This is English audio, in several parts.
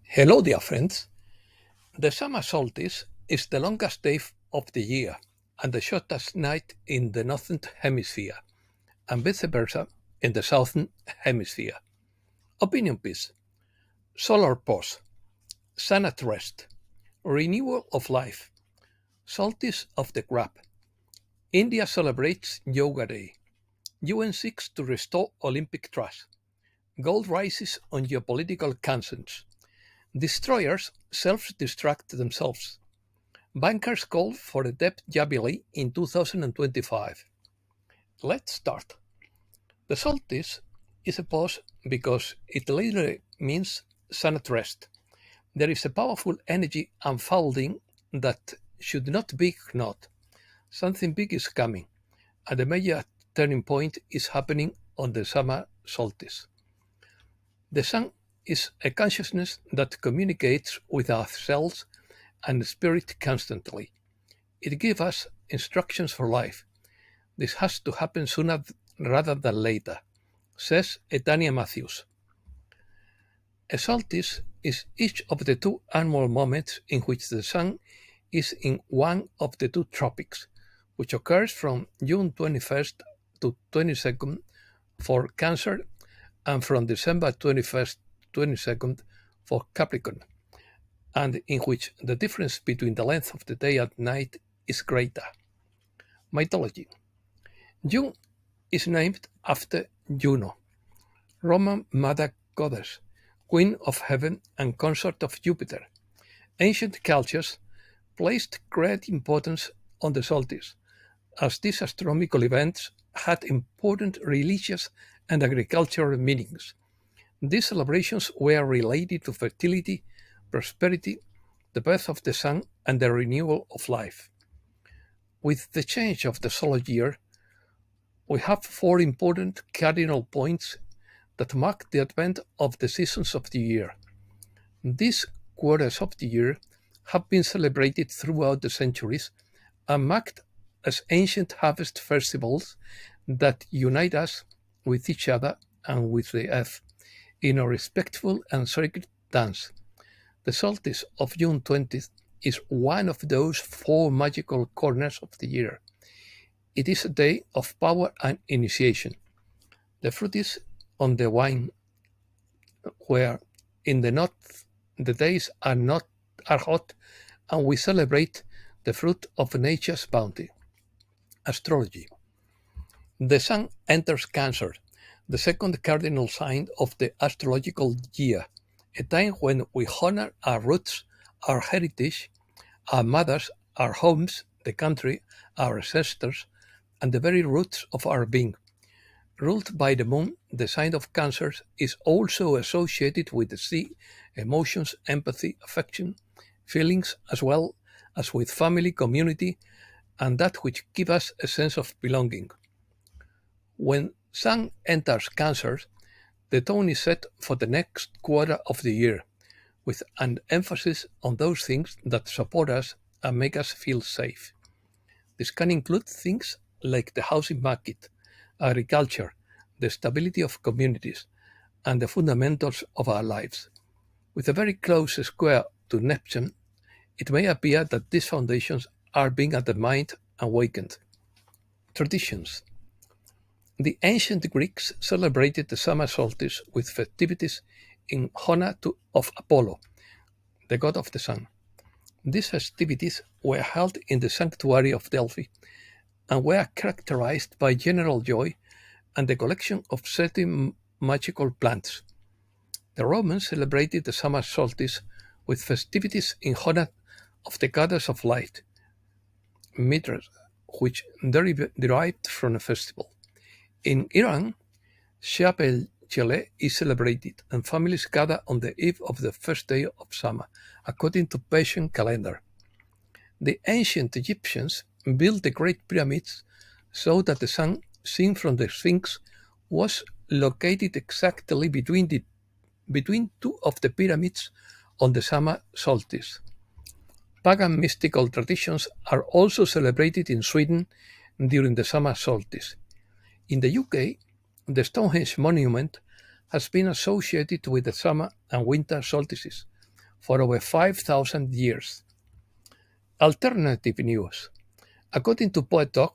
Hello, dear friends. The summer solstice is the longest day of the year and the shortest night in the northern hemisphere, and vice versa in the southern hemisphere. Opinion piece, solar pause, sun at rest, renewal of life, solstice of the crab. India celebrates Yoga Day. UN seeks to restore Olympic trust. Gold rises on geopolitical concerns. Destroyers self-destruct themselves. Bankers call for a debt jubilee in 2025. Let's start. The solstice is a pause because it literally means sun at rest. There is a powerful energy unfolding that should not be ignored. Something big is coming, and a major turning point is happening on the summer solstice. The sun is a consciousness that communicates with ourselves and spirit constantly. It gives us instructions for life. This has to happen sooner rather than later, says Etania Matthews. A solstice is each of the two annual moments in which the sun is in one of the two tropics, which occurs from June 21st to 22nd for Cancer and from December 21st 22nd for Capricorn, and in which the difference between the length of the day and night is greater. Mythology. June is named after Juno, Roman mother goddess, queen of heaven and consort of Jupiter. Ancient cultures placed great importance on the solstice, as these astronomical events had important religious and agricultural meanings. These celebrations were related to fertility, prosperity, the birth of the sun, and the renewal of life. With the change of the solar year, we have four important cardinal points that mark the advent of the seasons of the year. These quarters of the year have been celebrated throughout the centuries and marked as ancient harvest festivals that unite us with each other and with the earth in a respectful and sacred dance. The solstice of June 20th is one of those four magical corners of the year. It is a day of power and initiation. The fruit is on the vine, where in the north the days are hot, and we celebrate the fruit of nature's bounty. Astrology. The sun enters Cancer, the second cardinal sign of the astrological year, a time when we honor our roots, our heritage, our mothers, our homes, the country, our ancestors, and the very roots of our being. Ruled by the moon, the sign of Cancer is also associated with the sea, emotions, empathy, affection, feelings, as well as with family, community, and that which gives us a sense of belonging. When sun enters Cancer, the tone is set for the next quarter of the year, with an emphasis on those things that support us and make us feel safe. This can include things like the housing market, agriculture, the stability of communities, and the fundamentals of our lives. With a very close square to Neptune, it may appear that these foundations are being undermined and weakened. Traditions. The ancient Greeks celebrated the summer solstice with festivities in honor of Apollo, the god of the sun. These festivities were held in the sanctuary of Delphi and were characterized by general joy and the collection of certain magical plants. The Romans celebrated the summer solstice with festivities in honor of the goddess of light, Mithra, which derived from a festival. In Iran, Shab el is celebrated, and families gather on the eve of the first day of summer, according to Persian calendar. The ancient Egyptians built the Great Pyramids so that the sun, seen from the Sphinx, was located exactly between two of the pyramids on the summer solstice. Pagan mystical traditions are also celebrated in Sweden during the summer solstice. In the UK, the Stonehenge monument has been associated with the summer and winter solstices, for over 5,000 years. Alternative news. According to Poet Dog,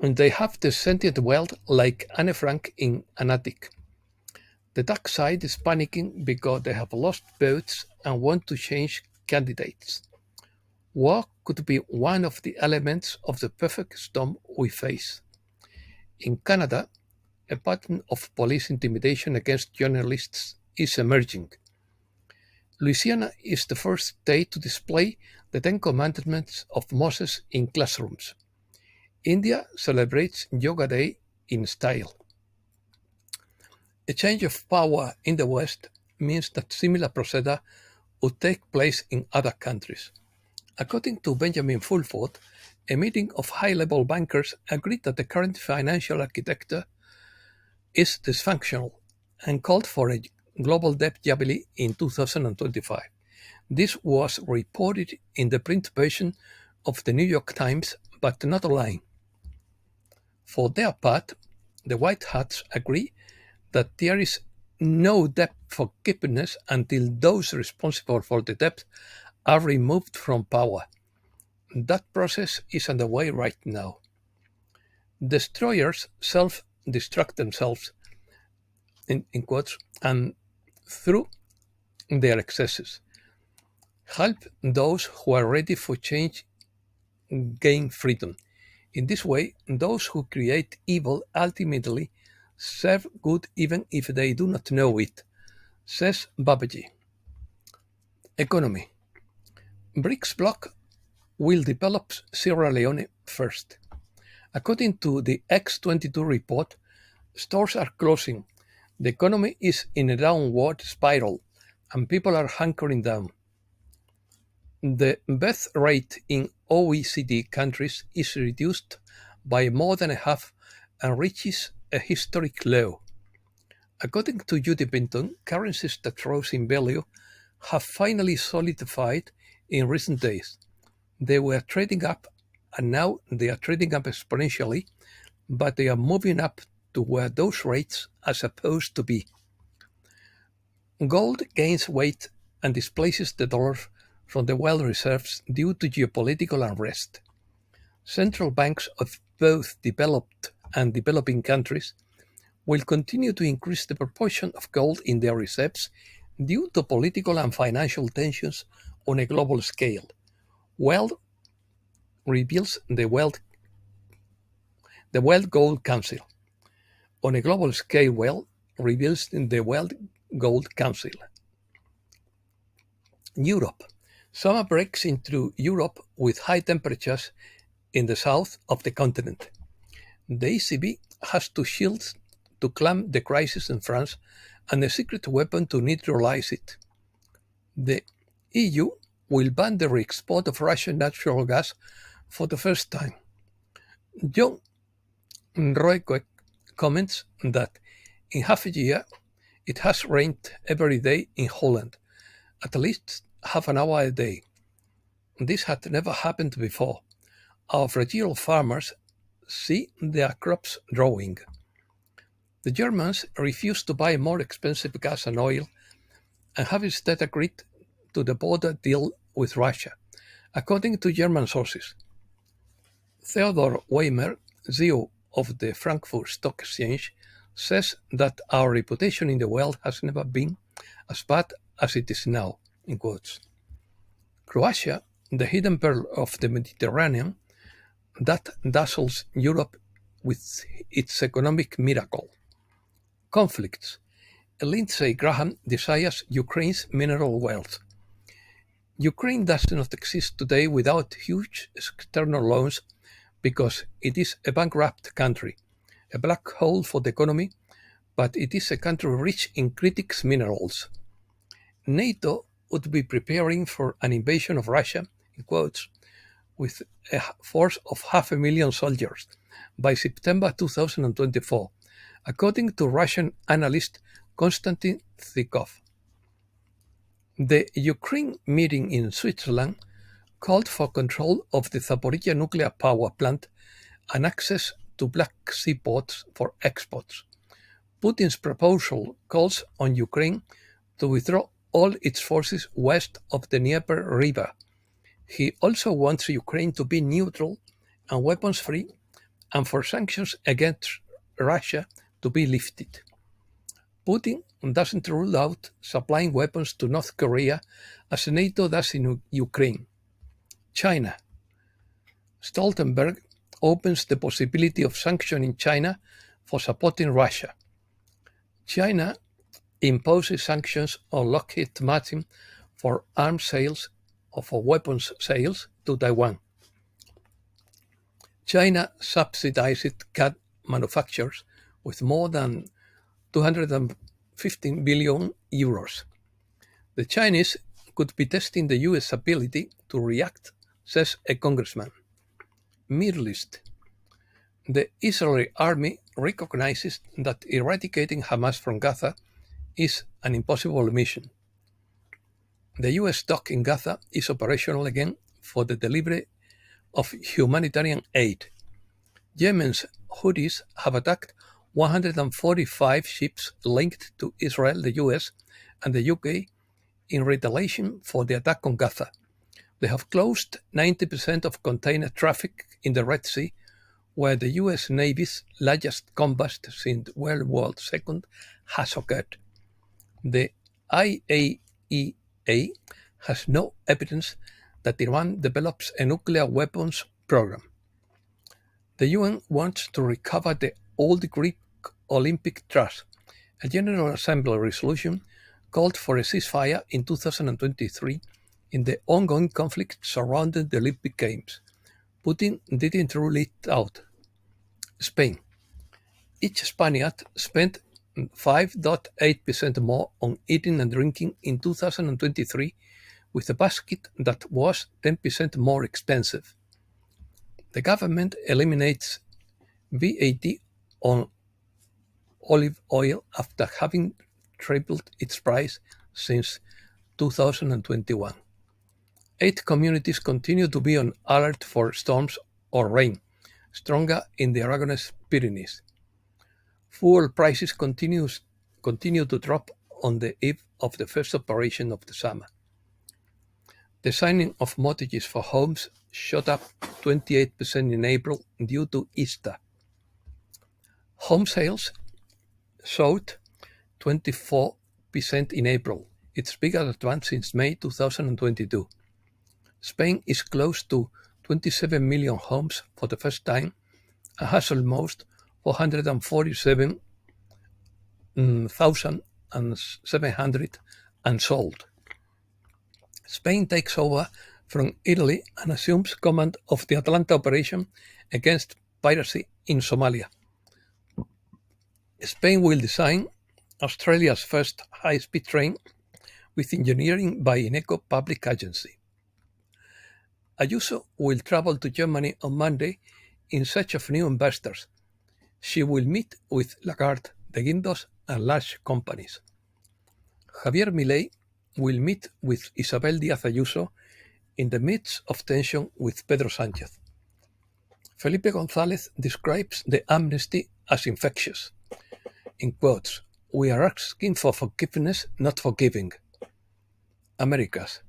they have the sentient world like Anne Frank in an attic. The dark side is panicking because they have lost votes and want to change candidates. War could be one of the elements of the perfect storm we face. In Canada, a pattern of police intimidation against journalists is emerging. Louisiana is the first state to display the Ten Commandments of Moses in classrooms. India celebrates Yoga Day in style. A change of power in the West means that similar procedure would take place in other countries. According to Benjamin Fulford, a meeting of high-level bankers agreed that the current financial architecture is dysfunctional and called for a global debt jubilee in 2025. This was reported in the print version of the New York Times, but not online. For their part, the White Hats agree that there is no debt forgiveness until those responsible for the debt are removed from power. That process is underway right now. Destroyers self-destruct themselves, in quotes, and through their excesses. Help those who are ready for change gain freedom. In this way, those who create evil ultimately serve good even if they do not know it, says Babaji. Economy. BRICS bloc will develop Sierra Leone first. According to the X22 report, stores are closing, the economy is in a downward spiral, and people are hunkering down. The birth rate in OECD countries is reduced by more than a half and reaches a historic low. According to Judy Binton, currencies that rose in value have finally solidified in recent days. They were trading up, and now they are trading up exponentially, but they are moving up to where those rates are supposed to be. Gold gains weight and displaces the dollar from the world reserves due to geopolitical unrest. Central banks of both developed and developing countries will continue to increase the proportion of gold in their reserves due to political and financial tensions on a global scale. Wealth reveals the World Gold Council. On a global scale, wealth reveals the World Gold Council. Europe. Summer breaks into Europe with high temperatures in the south of the continent. The ECB has two shields to clamp the crisis in France and a secret weapon to neutralize it. The EU will ban the re-export of Russian natural gas for the first time. John Royquek comments that in half a year it has rained every day in Holland, at least half an hour a day. This had never happened before. Our fragile farmers see their crops drawing. The Germans refused to buy more expensive gas and oil and have instead agreed to the border deal with Russia, according to German sources. Theodor Weimer, CEO of the Frankfurt Stock Exchange, says that our reputation in the world has never been as bad as it is now, in quotes. Croatia, the hidden pearl of the Mediterranean, that dazzles Europe with its economic miracle. Conflicts. Lindsey Graham desires Ukraine's mineral wealth. Ukraine does not exist today without huge external loans because it is a bankrupt country, a black hole for the economy, but it is a country rich in critics minerals. NATO would be preparing for an invasion of Russia, in quotes, with a force of 500,000 soldiers by September 2024, according to Russian analyst Konstantin Zykov. The Ukraine meeting in Switzerland called for control of the Zaporizhzhia nuclear power plant and access to Black Sea ports for exports. Putin's proposal calls on Ukraine to withdraw all its forces west of the Dnieper River. He also wants Ukraine to be neutral and weapons-free and for sanctions against Russia to be lifted. Putin doesn't rule out supplying weapons to North Korea as NATO does in Ukraine. China. Stoltenberg opens the possibility of sanctioning China for supporting Russia. China imposes sanctions on Lockheed Martin for arms sales or for weapons sales to Taiwan. China subsidized car manufacturers with more than 215 billion euros. The Chinese could be testing the US ability to react, says a congressman. Middle East. The Israeli army recognizes that eradicating Hamas from Gaza is an impossible mission. The US dock in Gaza is operational again for the delivery of humanitarian aid. Yemen's Houthis have attacked 145 ships linked to Israel, the US, and the UK in retaliation for the attack on Gaza. They have closed 90% of container traffic in the Red Sea, where the US Navy's largest combat since World War II has occurred. The IAEA has no evidence that Iran develops a nuclear weapons program. The UN wants to recover the old Greek Olympic truce. A General Assembly resolution called for a ceasefire in 2023 in the ongoing conflict surrounding the Olympic Games. Putin didn't rule it out. Spain. Each Spaniard spent 5.8% more on eating and drinking in 2023 with a basket that was 10% more expensive. The government eliminates VAT on olive oil after having tripled its price since 2021. 8 communities continue to be on alert for storms or rain, stronger in the Aragonese Pyrenees. Fuel prices continue to drop on the eve of the first operation of the summer. The signing of mortgages for homes shot up 28% in April due to Easter. Home sales showed 24% in April, its biggest advance since May 2022. Spain is close to 27 million homes for the first time and has almost 447,700 unsold. Spain takes over from Italy and assumes command of the Atlanta operation against piracy in Somalia. Spain will design Australia's first high-speed train with engineering by Ineco Public Agency. Ayuso will travel to Germany on Monday in search of new investors. She will meet with Lagarde, the Guindos, and large companies. Javier Milei will meet with Isabel Díaz Ayuso in the midst of tension with Pedro Sánchez. Felipe González describes the amnesty as infectious. In quotes, "We are asking for forgiveness, not forgiving." Americas.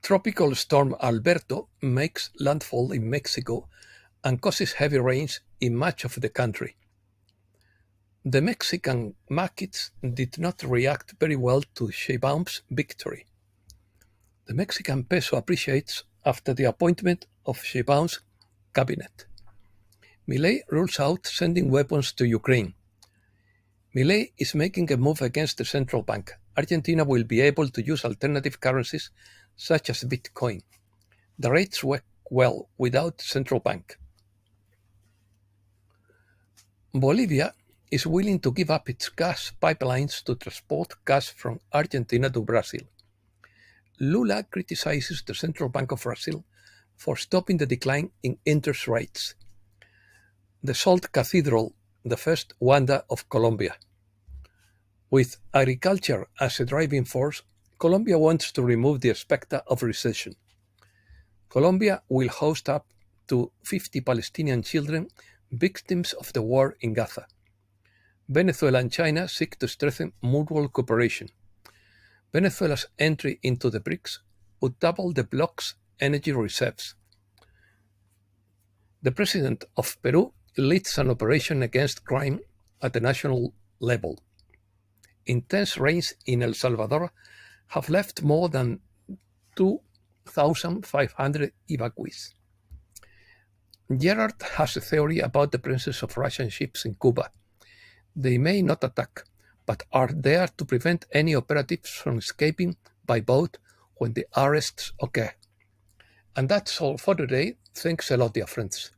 Tropical storm Alberto makes landfall in Mexico and causes heavy rains in much of the country. The Mexican markets did not react very well to Sheinbaum's victory. The Mexican peso appreciates after the appointment of Sheinbaum's cabinet. Milei rules out sending weapons to Ukraine. Milei is making a move against the central bank. Argentina will be able to use alternative currencies such as Bitcoin. The rates work well without central bank. Bolivia is willing to give up its gas pipelines to transport gas from Argentina to Brazil. Lula criticizes the Central Bank of Brazil for stopping the decline in interest rates. The Salt Cathedral, the first wonder of Colombia. With agriculture as a driving force, Colombia wants to remove the specter of recession. Colombia will host up to 50 Palestinian children victims of the war in Gaza. Venezuela and China seek to strengthen mutual cooperation. Venezuela's entry into the BRICS would double the bloc's energy reserves. The president of Peru leads an operation against crime at the national level. Intense rains in El Salvador have left more than 2,500 evacuees. Gerard has a theory about the presence of Russian ships in Cuba. They may not attack, but are there to prevent any operatives from escaping by boat when the arrests occur. And that's all for today. Thanks a lot, dear friends.